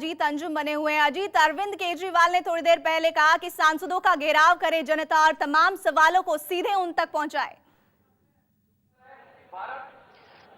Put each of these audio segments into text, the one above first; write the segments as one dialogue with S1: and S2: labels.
S1: अजीत अंजुम बने हुए हैं। अजीत, अरविंद केजरीवाल ने थोड़ी देर पहले कहा कि सांसदों का घेराव करे जनता और तमाम सवालों को सीधे उन तक पहुंचाए।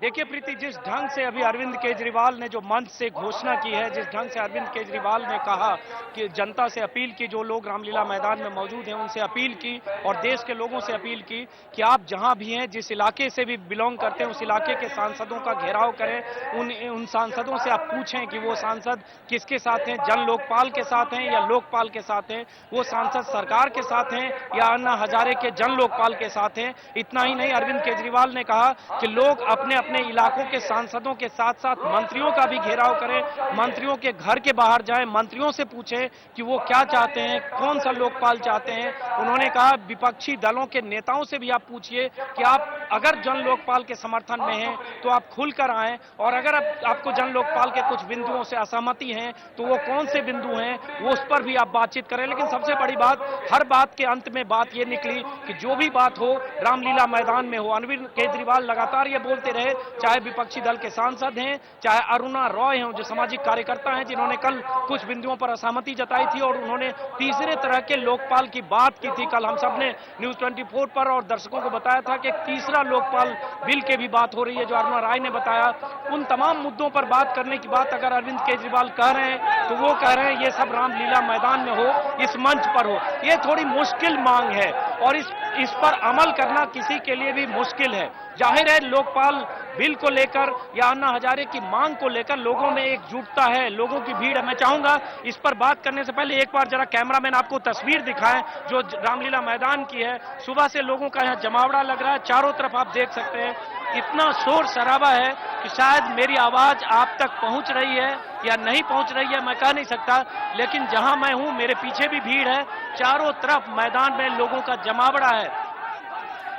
S2: देखिए प्रीति, जिस ढंग से अभी अरविंद केजरीवाल ने जो मंच से घोषणा की है, जिस ढंग से अरविंद केजरीवाल ने कहा कि जनता से अपील की, जो लोग रामलीला मैदान में मौजूद हैं उनसे अपील की और देश के लोगों से अपील की कि आप जहां भी हैं, जिस इलाके से भी बिलोंग करते हैं, उस इलाके के सांसदों का घेराव करें। उन सांसदों से आप पूछें कि वो सांसद किसके साथ हैं, जन लोकपाल के साथ हैं या लोकपाल के साथ हैं, वो सांसद सरकार के साथ हैं या अन्ना हजारे के जन लोकपाल के साथ हैं। इतना ही नहीं, अरविंद केजरीवाल ने कहा कि लोग अपने अपने इलाकों के सांसदों के साथ साथ मंत्रियों का भी घेराव करें, मंत्रियों के घर के बाहर जाएं, मंत्रियों से पूछें कि वो क्या चाहते हैं, कौन सा लोकपाल चाहते हैं। उन्होंने कहा विपक्षी दलों के नेताओं से भी आप पूछिए कि आप अगर जन लोकपाल के समर्थन में हैं तो आप खुलकर आएं, और अगर आपको जन लोकपाल के कुछ बिंदुओं से असहमति है तो वो कौन से बिंदु हैं, वो उस पर भी आप बातचीत करें। लेकिन सबसे बड़ी बात, हर बात के अंत में बात ये निकली कि जो भी बात हो रामलीला मैदान में हो। अरविंद केजरीवाल लगातार ये बोलते रहे, चाहे विपक्षी दल के सांसद हैं, चाहे अरुणा रॉय हैं जो सामाजिक कार्यकर्ता हैं, जिन्होंने कल कुछ बिंदुओं पर असहमति जताई थी और उन्होंने तीसरे तरह के लोकपाल की बात की थी। कल हम सब ने न्यूज 24 पर और दर्शकों को बताया था कि एक तीसरा लोकपाल बिल के भी बात हो रही है, जो अरुणा राय ने बताया। उन तमाम मुद्दों पर बात करने की बात अगर अरविंद केजरीवाल कह रहे हैं तो वो कह रहे हैं ये सब रामलीला मैदान में हो, इस मंच पर हो। ये थोड़ी मुश्किल मांग है और इस पर अमल करना किसी के लिए भी मुश्किल है। जाहिर है लोकपाल बिल को लेकर या अन्ना हजारे की मांग को लेकर लोगों में एकजुटता है, लोगों की भीड़ है। मैं चाहूंगा इस पर बात करने से पहले एक बार जरा कैमरामैन आपको तस्वीर दिखाएं जो रामलीला मैदान की है। सुबह से लोगों का यहाँ जमावड़ा लग रहा है, चारों तरफ आप देख सकते हैं इतना शोर शराबा है कि शायद मेरी आवाज आप तक पहुंच रही है या नहीं पहुंच रही है मैं कह नहीं सकता, लेकिन जहां मैं हूं मेरे पीछे भी भीड़ है, चारों तरफ मैदान में लोगों का जमावड़ा है।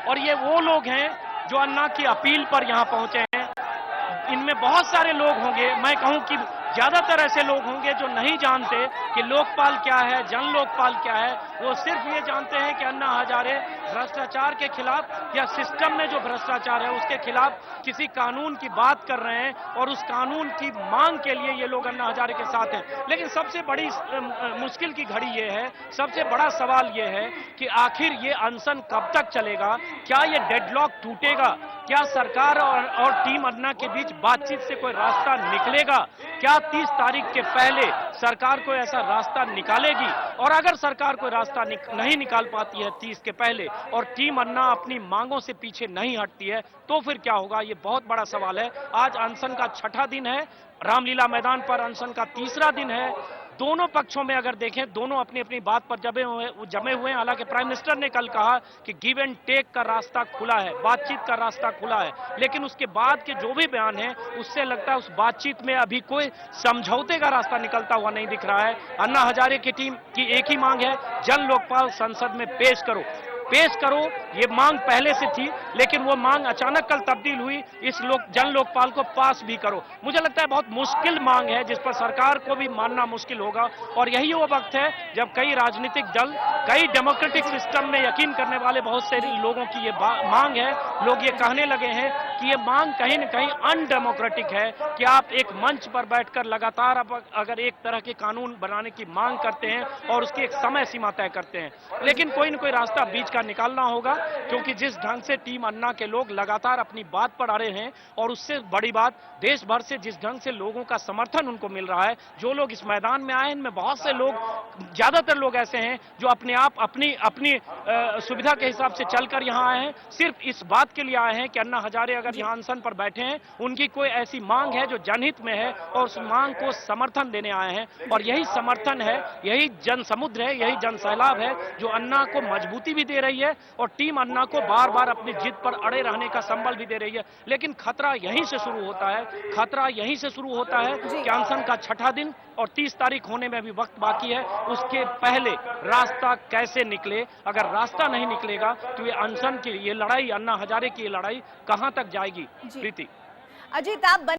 S2: और ये वो लोग हैं जो अन्ना की अपील पर यहां पहुंचे हैं। इनमें बहुत सारे लोग होंगे, मैं कहूं कि ज्यादातर ऐसे लोग होंगे जो नहीं जानते कि लोकपाल क्या है, जन लोकपाल क्या है। वो सिर्फ ये जानते हैं कि अन्ना हजारे भ्रष्टाचार के खिलाफ या सिस्टम में जो भ्रष्टाचार है उसके खिलाफ किसी कानून की बात कर रहे हैं और उस कानून की मांग के लिए ये लोग अन्ना हजारे के साथ हैं। लेकिन सबसे बड़ी मुश्किल की घड़ी ये है, सबसे बड़ा सवाल ये है कि आखिर ये अनशन कब तक चलेगा, क्या ये डेडलॉक टूटेगा, क्या सरकार और टीम अन्ना के बीच बातचीत से कोई रास्ता निकलेगा, क्या 30 तारीख के पहले सरकार कोई ऐसा रास्ता निकालेगी। और अगर सरकार कोई रास्ता नहीं निकाल पाती है 30 के पहले और टीम अन्ना अपनी मांगों से पीछे नहीं हटती है तो फिर क्या होगा, ये बहुत बड़ा सवाल है। आज अनशन का 6ठा दिन है, रामलीला मैदान पर अनशन का 3रा दिन है। दोनों पक्षों में अगर देखें, दोनों अपनी अपनी बात पर जमे हुए हैं। हालांकि प्राइम मिनिस्टर ने कल कहा कि गिव एंड टेक का रास्ता खुला है, बातचीत का रास्ता खुला है, लेकिन उसके बाद के जो भी बयान है उससे लगता है उस बातचीत में अभी कोई समझौते का रास्ता निकलता हुआ नहीं दिख रहा है। अन्ना हजारे की टीम की एक ही मांग है, जन लोकपाल संसद में पेश करो, पेश करो। ये मांग पहले से थी लेकिन वो मांग अचानक कल तब्दील हुई, इस जन लोकपाल को पास भी करो। मुझे लगता है बहुत मुश्किल मांग है जिस पर सरकार को भी मानना मुश्किल होगा। और यही वो वक्त है जब कई राजनीतिक दल, कई डेमोक्रेटिक सिस्टम में यकीन करने वाले बहुत से लोगों की ये मांग है। लोग ये कहने लगे हैं कि ये मांग कहीं न कहीं अनडेमोक्रेटिक है कि आप एक मंच पर बैठकर लगातार अगर एक तरह के कानून बनाने की मांग करते हैं और उसकी एक समय सीमा तय करते हैं, लेकिन कोई न कोई रास्ता बीच का निकालना होगा। क्योंकि जिस ढंग से टीम अन्ना के लोग लगातार अपनी बात पर अड़े हैं और उससे बड़ी बात देश भर से जिस ढंग से लोगों का समर्थन उनको मिल रहा है, जो लोग इस मैदान में आए इनमें बहुत से लोग, ज्यादातर लोग ऐसे हैं जो अपने आप अपनी सुविधा के हिसाब से चलकर यहां आए हैं, सिर्फ इस बात के लिए आए हैं कि अन्ना हजारे अगर यहां अनशन पर बैठे हैं, उनकी कोई ऐसी मांग है जो जनहित में है और उस मांग को समर्थन देने आए हैं। और यही समर्थन है, यही जन समुद्र है, यही जन सैलाब है जो अन्ना को मजबूती भी दे रही है और टीम अन्ना को बार बार अपनी जिद पर अड़े रहने का संबल भी दे रही है। लेकिन खतरा यहीं से शुरू होता है, खतरा यहीं से शुरू होता है कि अनशन का 6ठा दिन और 30 तारीख होने में अभी वक्त बाकी है, उसके पहले रास्ता कैसे निकले। अगर रास्ता नहीं निकलेगा तो ये अनशन की ये लड़ाई, अन्ना हजारे की ये लड़ाई कहां तक जाएगी। प्रीति,
S1: अजीत, आप